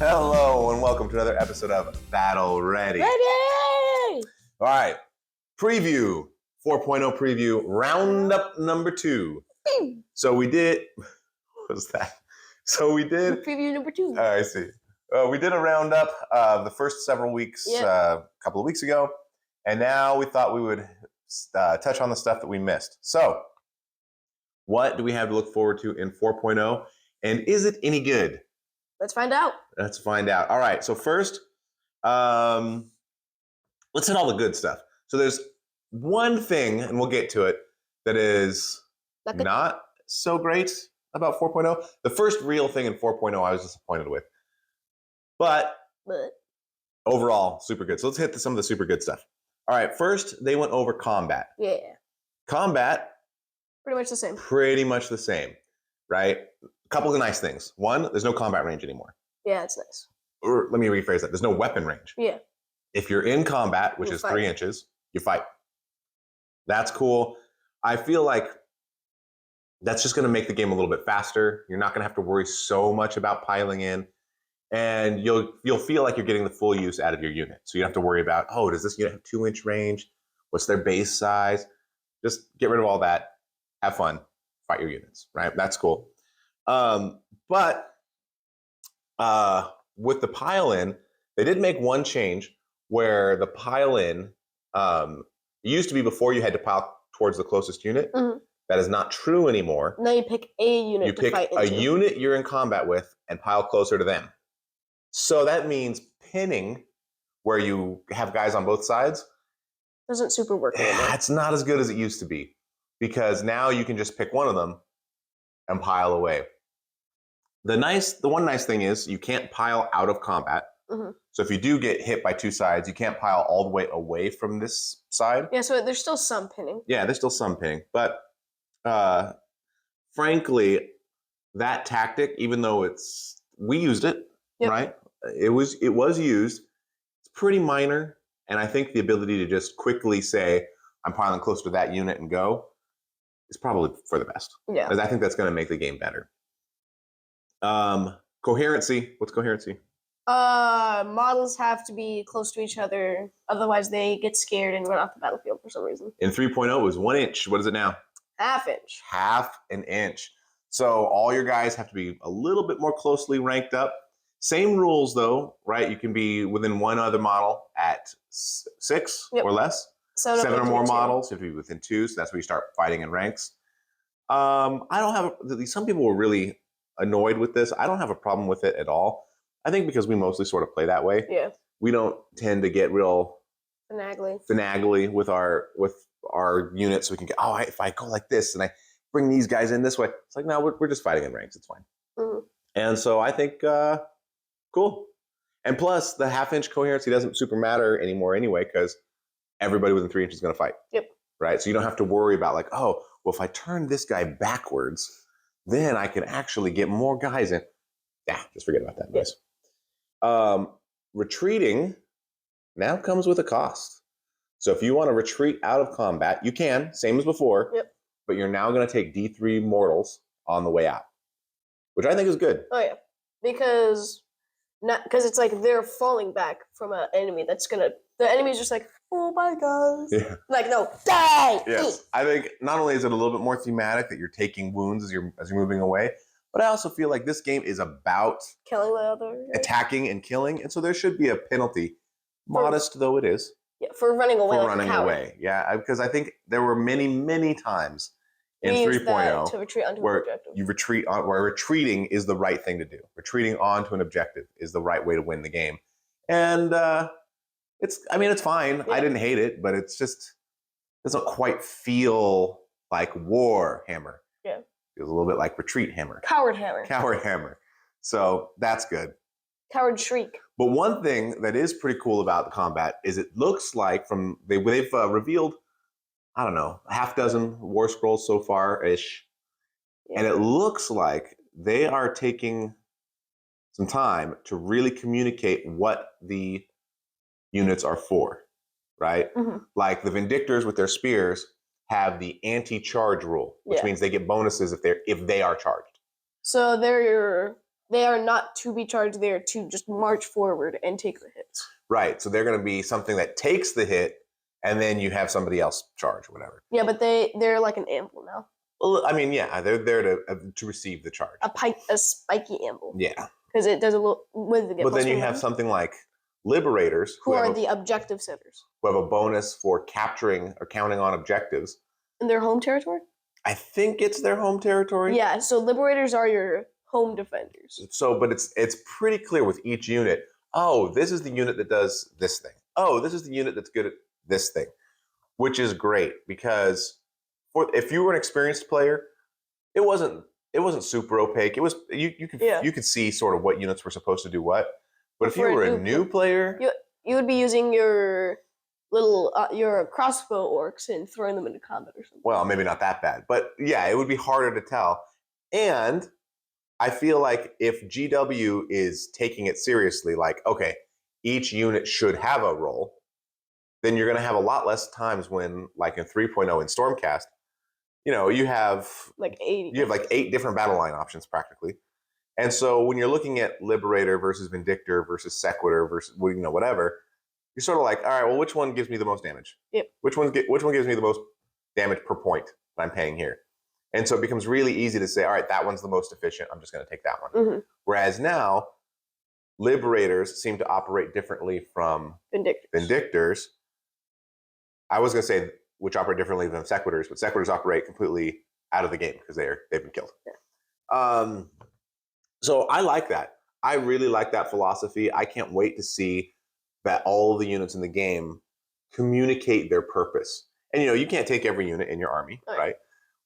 Hello and welcome to another episode of Battle Ready. Ready! All right, preview, 4.0 preview, Roundup number 2. So we did, what was that? So we did. Preview number 2. I see. We did a Roundup of the first several weeks, a couple of weeks ago. And now we thought we would touch on the stuff that we missed. So what do we have to look forward to in 4.0? And is it any good? Let's find out. Let's find out. All right. So first, let's hit all the good stuff. So there's one thing, and we'll get to it, that is not so great about 4.0. The first real thing in 4.0 I was disappointed with. But overall, super good. So let's hit some of the super good stuff. All right. First, they went over combat. Yeah. Combat. Pretty much the same. Pretty much the same, right? A couple of nice things. One, there's no combat range anymore. Yeah, it's nice. Or let me rephrase that. There's no weapon range. Yeah. If you're in combat, which is 3 inches, you fight. That's cool. I feel like that's just going to make the game a little bit faster. You're not going to have to worry so much about piling in. And you'll feel like you're getting the full use out of your unit. So you don't have to worry about, oh, does this unit have 2-inch range? What's their base size? Just get rid of all that. Have fun. Fight your units, right? That's cool. But with the pile-in, they did make one change where the pile-in used to be before you had to pile towards the closest unit. Mm-hmm. That is not true anymore. Now you pick a unit to fight into. You pick a unit you're in combat with and pile closer to them. So that means pinning, where you have guys on both sides, doesn't super work anymore. It's not as good as it used to be, because now you can just pick one of them and pile away. The one nice thing is you can't pile out of combat. Mm-hmm. So if you do get hit by 2 sides, you can't pile all the way away from this side. Yeah, so there's still some pinning. Yeah, there's still some pinning. But frankly, that tactic, even though we used it, right? It was used. It's pretty minor. And I think the ability to just quickly say, I'm piling close to that unit and go, is probably for the best. Yeah. Because I think that's going to make the game better. Coherency. What's coherency? Models have to be close to each other. Otherwise, they get scared and run off the battlefield for some reason. In 3.0, it was 1 inch. What is it now? 1/2 inch. 1/2 inch. So all your guys have to be a little bit more closely ranked up. Same rules, though, right? You can be within one other model at 6 or less. 7 or more models. You have to be within 2, so that's where you start fighting in ranks. I don't have. Some people were really annoyed with this. I don't have a problem with it at all. I think because we mostly sort of play that way. Yeah. We don't tend to get real finagly with our units. So we can get, if I go like this and I bring these guys in this way, it's like, no, we're just fighting in ranks. It's fine. Mm-hmm. And so I think cool. And plus, the 1/2 inch coherency doesn't super matter anymore anyway, because everybody within 3 inches is going to fight. Yep. Right? So you don't have to worry about like, oh, well, if I turn this guy backwards, then I can actually get more guys in. Yeah, just forget about that. Yep. Nice. Retreating now comes with a cost. So if you want to retreat out of combat, you can, same as before. Yep. But you're now going to take D3 mortals on the way out, which I think is good. Oh yeah, because it's like they're falling back from an enemy the enemy's just like, oh my god. Yeah. Like, no, die! Yes. I think not only is it a little bit more thematic that you're taking wounds as you're moving away, but I also feel like this game is about killing the other, attacking and killing, and so there should be a penalty, modest though it is. Yeah, for running away. For running away. Yeah, because I think there were many, many times in 3.0 to retreat onto where an objective. You retreat on where retreating is the right thing to do. Retreating onto an objective is the right way to win the game. And it's fine. Yeah. I didn't hate it, but it's just doesn't quite feel like war hammer. Yeah. It feels a little bit like retreat hammer. Coward hammer. Coward hammer. So that's good. Coward shriek. But one thing that is pretty cool about the combat is it looks like they've revealed, I don't know, 6 war scrolls so far-ish. Yeah. And it looks like they are taking some time to really communicate what the units are for, right? Mm-hmm. Like the Vindictors with their spears have the anti-charge rule, which means they get bonuses if they are charged. So they're they are not to be charged. They are to just march forward and take the hits. Right. So they're going to be something that takes the hit, and then you have somebody else charge or whatever. Yeah, but they're like an amble now. Well, I mean, yeah, they're there to receive the charge. A spiky amble. Yeah. Because it does a little. But then you have something like liberators, who are the objective setters, who have a bonus for capturing or counting on objectives in their home territory. I think it's their home territory. Yeah. So liberators are your home defenders. So, but it's pretty clear with each unit. Oh, this is the unit that does this thing. Oh, this is the unit that's good at this thing, which is great because if you were an experienced player, it wasn't super opaque. It was you could see sort of what units were supposed to do what. But if you were a new player, you would be using your little your crossbow orcs and throwing them into combat or something. Well, maybe not that bad, but yeah, it would be harder to tell. And I feel like if GW is taking it seriously, like, okay, each unit should have a role, then you're going to have a lot less times when, like in 3.0 in Stormcast, you have like 80. You have like 8 different battle line options practically. And so when you're looking at Liberator versus Vindictor versus Sequitur versus whatever, you're sort of like, all right, well, which one gives me the most damage? Yep. Which one gives me the most damage per point that I'm paying here? And so it becomes really easy to say, all right, that one's the most efficient. I'm just going to take that one. Mm-hmm. Whereas now, Liberators seem to operate differently from Vindictors. I was going to say which operate differently than Sequiturs, but Sequiturs operate completely out of the game because they've been killed. Yeah. So I like that. I really like that philosophy. I can't wait to see that all of the units in the game communicate their purpose. And you can't take every unit in your army, right?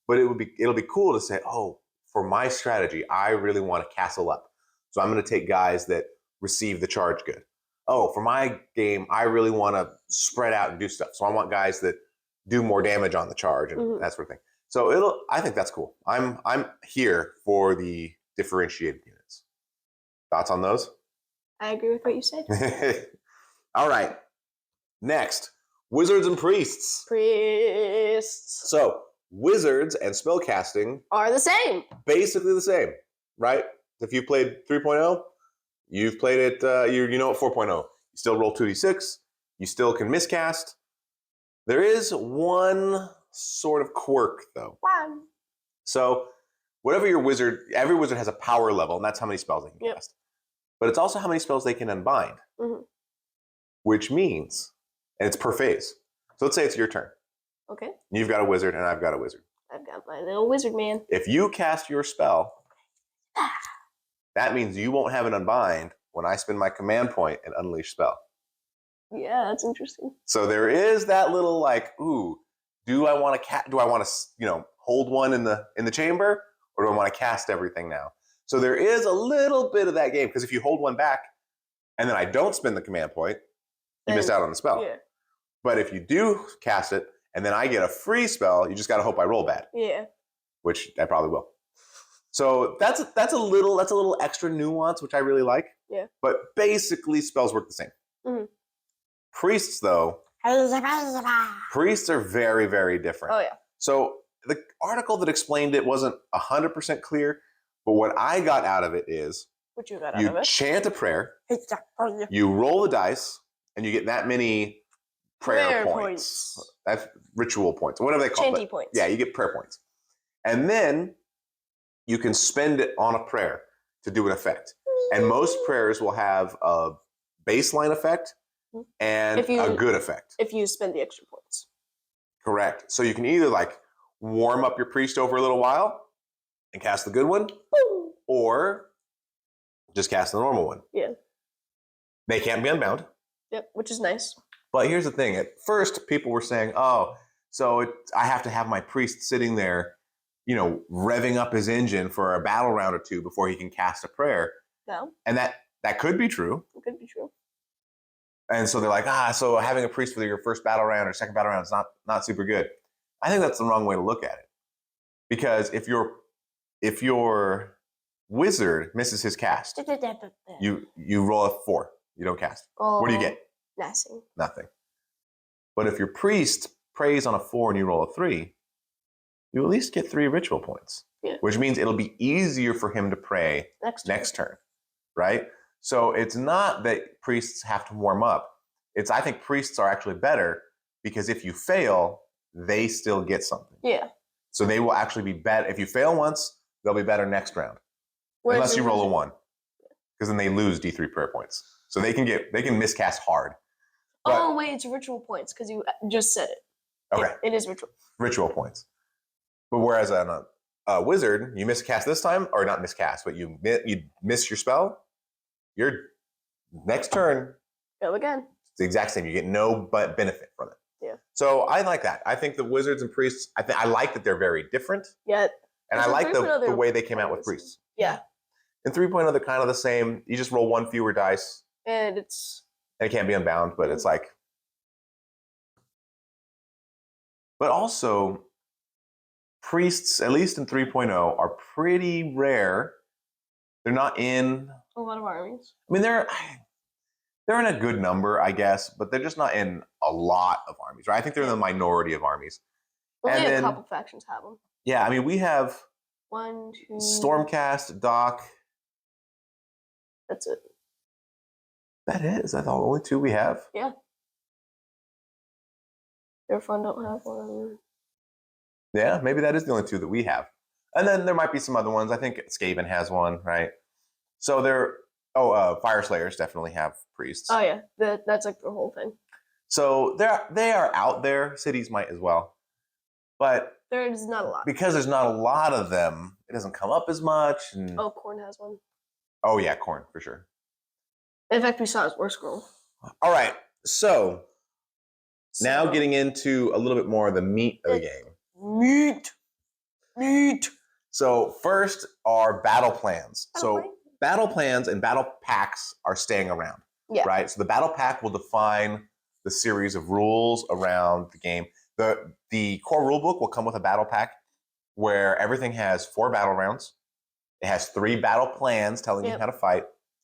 But it'll be cool to say, oh, for my strategy, I really want to castle up. So I'm going to take guys that receive the charge good. Oh, for my game, I really want to spread out and do stuff. So I want guys that do more damage on the charge and that sort of thing. So I think that's cool. I'm here for the differentiated units. Thoughts on those? I agree with what you said. All right. Next, wizards and priests. Priests. So wizards and spellcasting are the same. Basically the same, right? If you played 3.0, you've played it, you know at 4.0. You still roll 2d6. You still can miscast. There is one sort of quirk, though. One. So whatever your wizard, every wizard has a power level, and that's how many spells they can cast. But it's also how many spells they can unbind. Mm-hmm. Which means, and it's per phase. So let's say it's your turn. Okay. You've got a wizard, and I've got a wizard. I've got my little wizard man. If you cast your spell, that means you won't have an unbind when I spend my command point and unleash spell. Yeah, that's interesting. So there is that little like, ooh, do I want to hold one in the chamber, or do I want to cast everything now? So there is a little bit of that game, because if you hold one back and then I don't spend the command point, you missed out on the spell. Yeah. But if you do cast it and then I get a free spell, you just got to hope I roll bad. Yeah. Which I probably will. So that's a little extra nuance, which I really like. Yeah. But basically, spells work the same. Mm-hmm. Priests, though, priests are very, very different. Oh, yeah. So the article that explained it wasn't 100% clear, but what I got out of it is you chant a prayer, you roll the dice, and you get that many prayer points. That's ritual points, whatever they call it. Chanty points. Yeah, you get prayer points. And then you can spend it on a prayer to do an effect. And most prayers will have a baseline effect and a good effect. If you spend the extra points. Correct. So you can either like warm up your priest over a little while and cast the good one, or just cast the normal one. Yeah. They can't be unbound. Yep, which is nice. But here's the thing. At first, people were saying, oh, so I have to have my priest sitting there, revving up his engine for a battle round or two before he can cast a prayer. No. And that could be true. It could be true. And so they're like, so having a priest for your first battle round or second battle round is not super good. I think that's the wrong way to look at it. Because if your wizard misses his cast, you roll a 4. You don't cast. What do you get? Nothing. But if your priest prays on a 4 and you roll a 3, you at least get 3 ritual points. Yeah. Which means it'll be easier for him to pray next turn, right? So it's not that priests have to warm up. I think priests are actually better because if you fail, they still get something. Yeah. So they will actually be better. If you fail once, they'll be better next round. Unless you roll a 1. Because then they lose D3 prayer points. So they can miscast hard. But, wait, it's ritual points because you just said it. Okay. It is ritual. Ritual points. But whereas on a wizard, you miscast this time, or not miscast, but you miss your spell, your next turn, go again. It's the exact same. You get no benefit from it. Yeah. So I like that. I think the wizards and priests, I like that they're very different. Yeah. And I like the way they came out with priests. Yeah. In 3.0, they're kind of the same. You just roll 1 fewer dice. And it can't be unbound, but it's like. But also, priests, at least in 3.0, are pretty rare. They're not in a lot of armies. I mean, they're in a good number, I guess, but they're just not in a lot of armies, right? I think they're in the minority of armies. Only a couple factions have them. Yeah, I mean, we have 1, 2. Stormcast, Doc. That's it. That is. That's all. Only 2 we have. Yeah. Therefore, don't have one. Yeah, maybe that is the only 2 that we have. And then there might be some other ones. I think Skaven has one, right? So Fire Slayers definitely have priests. Oh yeah, that's like the whole thing. So they are out there. Cities might as well, but there's not a lot because there's not a lot of them. It doesn't come up as much. And Khorne has one. Oh yeah, Khorne for sure. In fact, we saw his war scroll. All right, so now getting into a little bit more of the meat of the game. Meat. So first are battle plans. Battle plans and battle packs are staying around, right? So the battle pack will define the series of rules around the game. The core rulebook will come with a battle pack where everything has 4 battle rounds. It has 3 battle plans telling you how to fight.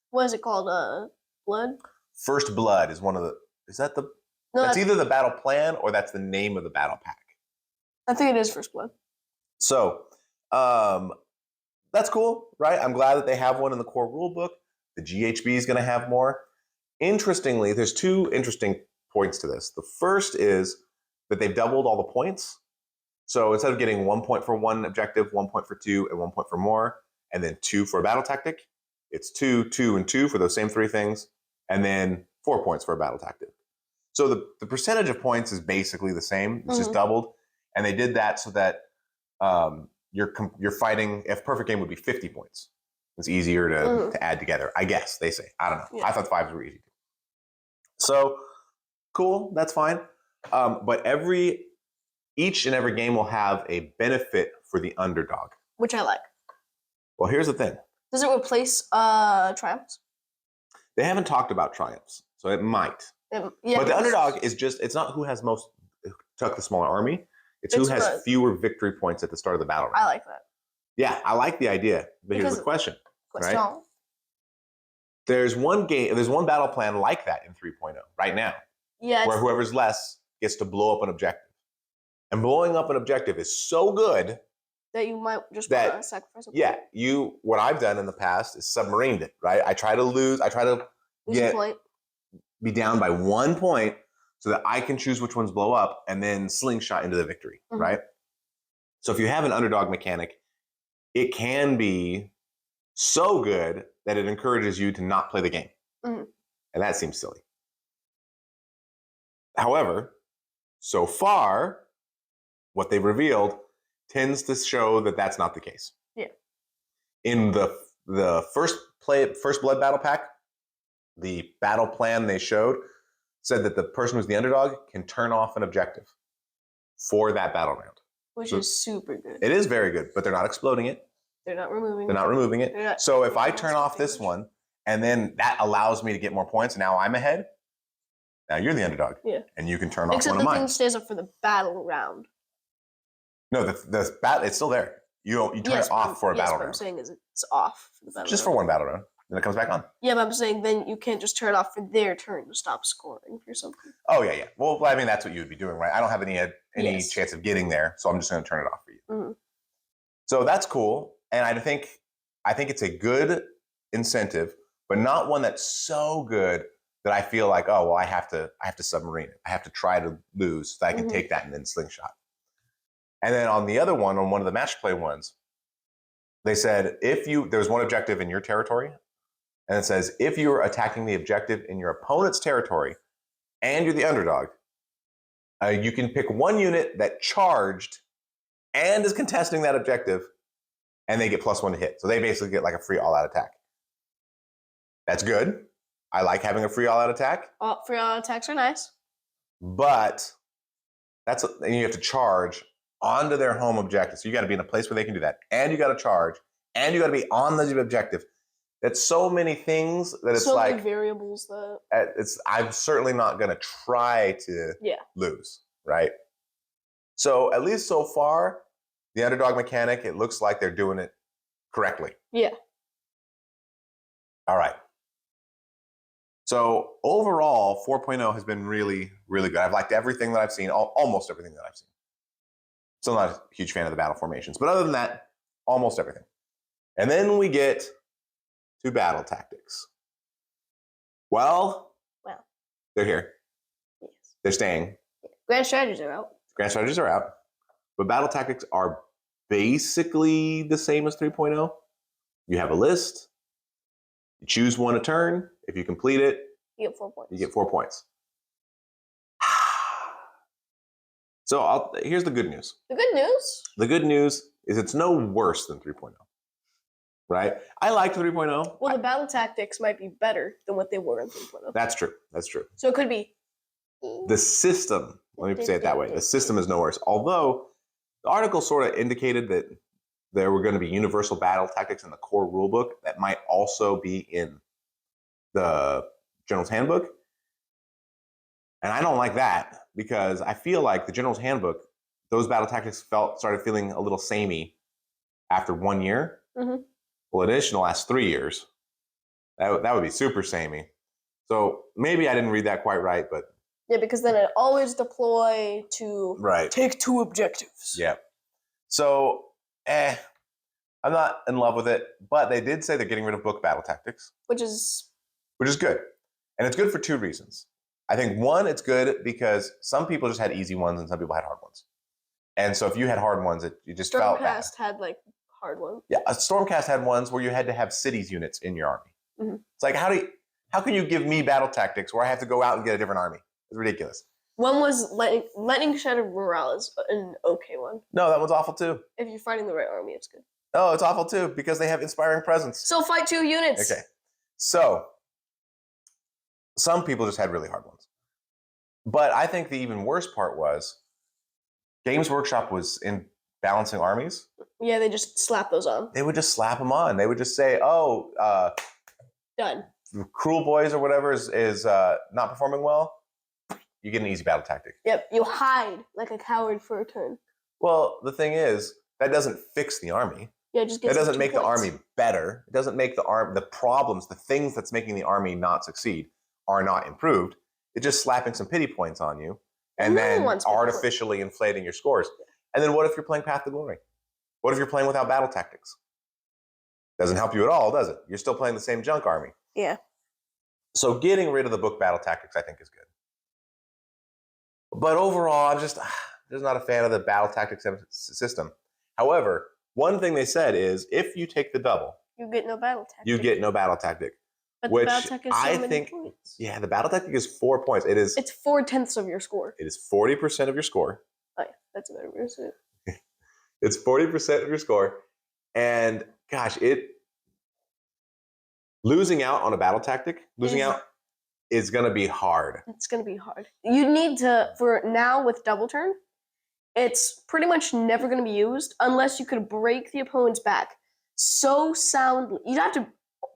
What is it called? Blood? First Blood is one of the... Is that the... No, that's either the battle plan or that's the name of the battle pack. I think it is First Blood. So, that's cool, right? I'm glad that they have one in the core rulebook. The GHB is going to have more. Interestingly, there's 2 interesting points to this. The first is that they've doubled all the points. So instead of getting 1 point for 1 objective, 1 point for 2, and 1 point for more, and then 2 for a battle tactic, it's 2, 2, and 2 for those same 3 things, and then 4 points for a battle tactic. So the percentage of points is basically the same. It's just doubled. And they did that so that you're fighting, if perfect game would be 50 points. It's easier to add together, I guess, they say. I don't know. Yeah. I thought 5s were easy. So, cool, that's fine. But each and every game will have a benefit for the underdog. Which I like. Well, here's the thing. Does it replace triumphs? They haven't talked about triumphs, so it might. But the underdog is it's not who took the smaller army. It's who has fewer victory points at the start of the battle round. I like that. Yeah, I like the idea. But here's the question. Right? There's one battle plan like that in 3.0 right now. Yeah. Where whoever's less gets to blow up an objective. And blowing up an objective is so good that you might just want to sacrifice a point. Yeah, what I've done in the past is submarined it, right? I try to lose a point. Be down by 1 point so that I can choose which ones blow up and then slingshot into the victory, right? So if you have an underdog mechanic, it can be so good that it encourages you to not play the game. And that seems silly. However, so far, what they've revealed tends to show that that's not the case. Yeah. In the first Blood battle pack, the battle plan they showed said that the person who's the underdog can turn off an objective for that battle round. Which is super good. It is very good, but they're not exploding it. They're not removing it. So if I turn off this one, and then that allows me to get more points, now I'm ahead. Now you're the underdog. Yeah. And you can turn off one of mine. Except the thing stays up for the battle round. No, the battle, it's still there. You turn it off for a battle round. What I'm saying is it's off for the battle round. Just for one battle round. Then it comes back on. Yeah, but I'm saying then you can't just turn it off for their turn to stop scoring or something. Oh, yeah. Well, I mean, that's what you would be doing, right? I don't have any chance of getting there, so I'm just going to turn it off for you. So that's cool. And I think it's a good incentive, but not one that's so good that I feel like, oh, well, I have to submarine it. I have to try to lose so I can take that and then slingshot. And then on the other one, on one of the match play ones, they said there's one objective in your territory, and it says if you are attacking the objective in your opponent's territory and you're the underdog, you can pick one unit that charged and is contesting that objective, and they get +1 to hit. So they basically get like a free all-out attack. That's good. I like having a free all-out attack. Free all-out attacks are nice. But and you have to charge onto their home objective. So you got to be in a place where they can do that. And you got to charge. And you got to be on the objective. That's so many things that it's so like... many variables that... I'm certainly not going to try to lose, right? So at least so far, the underdog mechanic, it looks like they're doing it correctly. Yeah. All right. So overall, 4.0 has been really, really good. I've liked everything that I've seen, almost everything that I've seen. Still not a huge fan of the battle formations, but other than that, almost everything. And then we get to battle tactics. Well, they're here. Yes. They're staying. Grand strategies are out. Grand strategies are out. But battle tactics are basically the same as 3.0. You have a list. You choose one a turn. If you complete it, you get 4 points. You get 4 points. So here's the good news. The good news? The good news is it's no worse than 3.0. Right? I liked 3.0. Well, the battle tactics might be better than what they were in 3.0. That's true. That's true. So it could be... The system, let me say it that way. The system is no worse. Although the article sort of indicated that there were going to be universal battle tactics in the core rulebook that might also be in the General's Handbook. And I don't like that because I feel like the General's Handbook, those battle tactics started feeling a little samey after 1 year. Mm-hmm. Well, in addition, the last 3 years, that would be super samey. So maybe I didn't read that quite right, but... Yeah, because then it always deploy to take 2 objectives. Yeah. So, I'm not in love with it, but they did say they're getting rid of book battle tactics. Which is good. And it's good for 2 reasons. I think, one, it's good because some people just had easy ones and some people had hard ones. And so if you had hard ones, you just felt bad. Stormcast had, like, hard ones. Yeah, Stormcast had ones where you had to have cities units in your army. Mm-hmm. It's like, how can you give me battle tactics where I have to go out and get a different army? It's ridiculous. One was Lightning Shattered Morale is an okay one. No, that one's awful too. If you're fighting the right army, it's good. Oh, it's awful too because they have Inspiring Presence. So fight 2 units. Okay. So some people just had really hard ones. But I think the even worse part was Games Workshop was in balancing armies. Yeah, they just slap those on. They would just slap them on. They would just say, done. Cruel Boys or whatever is not performing well. You get an easy battle tactic. Yep, you hide like a coward for a turn. Well, the thing is, that doesn't fix the army. Yeah, it just that doesn't make the army better. It doesn't make the problems, the things that's making the army not succeed are not improved. It's just slapping some pity points on you and then artificially inflating your scores. And then what if you're playing Path to Glory? What if you're playing without battle tactics? Doesn't help you at all, does it? You're still playing the same junk army. Yeah. So getting rid of the book battle tactics, I think, is good. But overall, I'm just not a fan of the battle tactics system. However, one thing they said is if you take the double, you get no battle tactic. You get no battle tactic. But the battle tactic is so many points. Yeah, the battle tactic is 4 points. It's 4/10 of your score. It is 40% of your score. Oh, yeah, that's a better version. It's 40% of your score. And gosh, losing out on a battle tactic, is going to be hard. It's going to be hard. You need to, for now with double turn, it's pretty much never going to be used unless you could break the opponent's back so soundly. You'd have to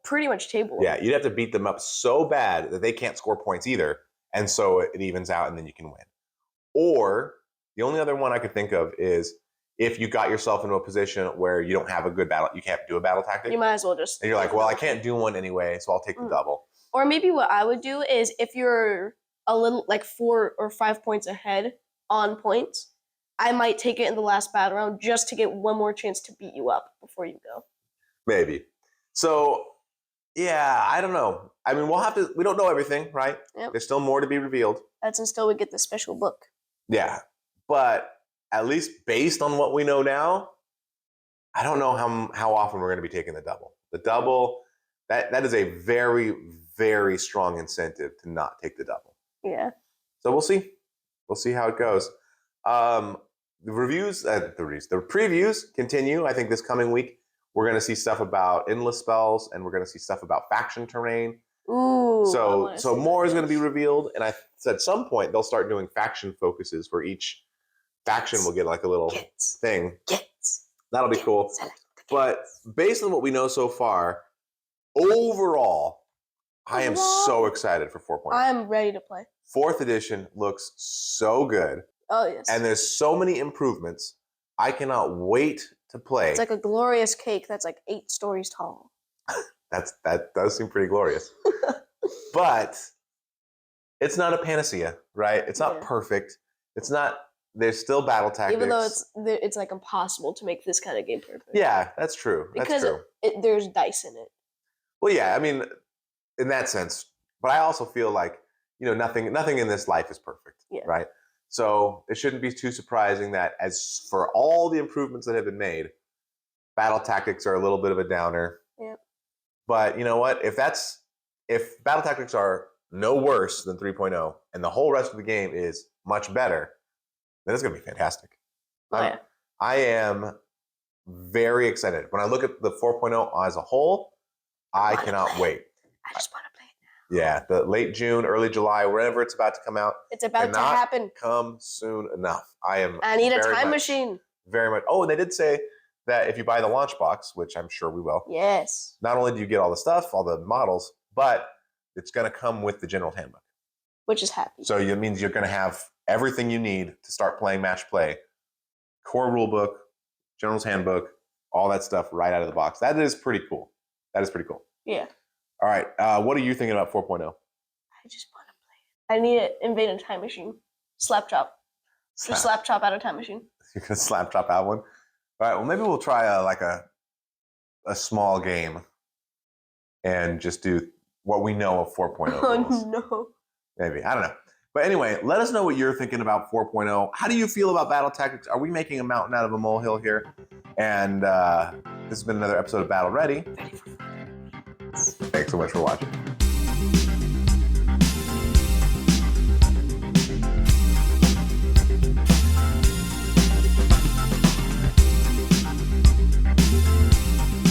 pretty much table them. Yeah, you'd have to beat them up so bad that they can't score points either. And so it evens out and then you can win. Or the only other one I could think of is if you got yourself into a position where you don't have a good battle, you can't do a battle tactic. You might as well just... And you're like, well, I can't do one anyway, so I'll take the double. Or maybe what I would do is if you're a little, like 4 or 5 points ahead on points, I might take it in the last battle round just to get one more chance to beat you up before you go. Maybe. So, yeah, I don't know. I mean, we don't know everything, right? Yep. There's still more to be revealed. That's until we get the special book. Yeah. But at least based on what we know now, I don't know how often we're going to be taking the double. The double, that is a very, very strong incentive to not take the double. Yeah. So we'll see. We'll see how it goes. The previews continue. I think this coming week we're going to see stuff about endless spells, and we're going to see stuff about faction terrain. Ooh. So more is going to be revealed, and I said at some point they'll start doing faction focuses where each faction will get like a little thing. That'll be cool. But based on what we know so far, overall, I am so excited for 4.0. I'm ready to play. 4th edition looks so good. Oh, yes. And there's so many improvements. I cannot wait to play. It's like a glorious cake that's like 8 stories tall. That does seem pretty glorious. But it's not a panacea, right? It's not perfect. It's not. There's still battle tactics. Even though it's like impossible to make this kind of game perfect. Yeah, that's true. Because that's true. There's dice in it. Well, yeah, I mean, in that sense. But I also feel like, nothing in this life is perfect, right? So it shouldn't be too surprising that as for all the improvements that have been made, battle tactics are a little bit of a downer. Yep. But you know what? If battle tactics are no worse than 3.0 and the whole rest of the game is much better, then it's going to be fantastic. I am very excited. When I look at the 4.0 as a whole, I cannot wait. I just want to play it now. Yeah, the late June, early July, wherever it's about to come out. It's about to happen. Come soon enough. I need a time machine. Very much. Oh, and they did say that if you buy the launch box, which I'm sure we will. Yes. Not only do you get all the stuff, all the models, but it's going to come with the General's Handbook. Which is happy. So it means you're going to have everything you need to start playing match play. Core rulebook, General's Handbook, all that stuff right out of the box. That is pretty cool. Yeah. All right. What are you thinking about 4.0? I just want to play it. I need to invade a time machine. Slap chop. Just slap chop out a time machine. You're going to slap chop out one? All right. Well, maybe we'll try a small game and just do what we know of 4.0. Oh, no. Maybe. I don't know. But anyway, let us know what you're thinking about 4.0. How do you feel about battle tactics? Are we making a mountain out of a molehill here? And this has been another episode of Battle Ready. Thanks so much for watching.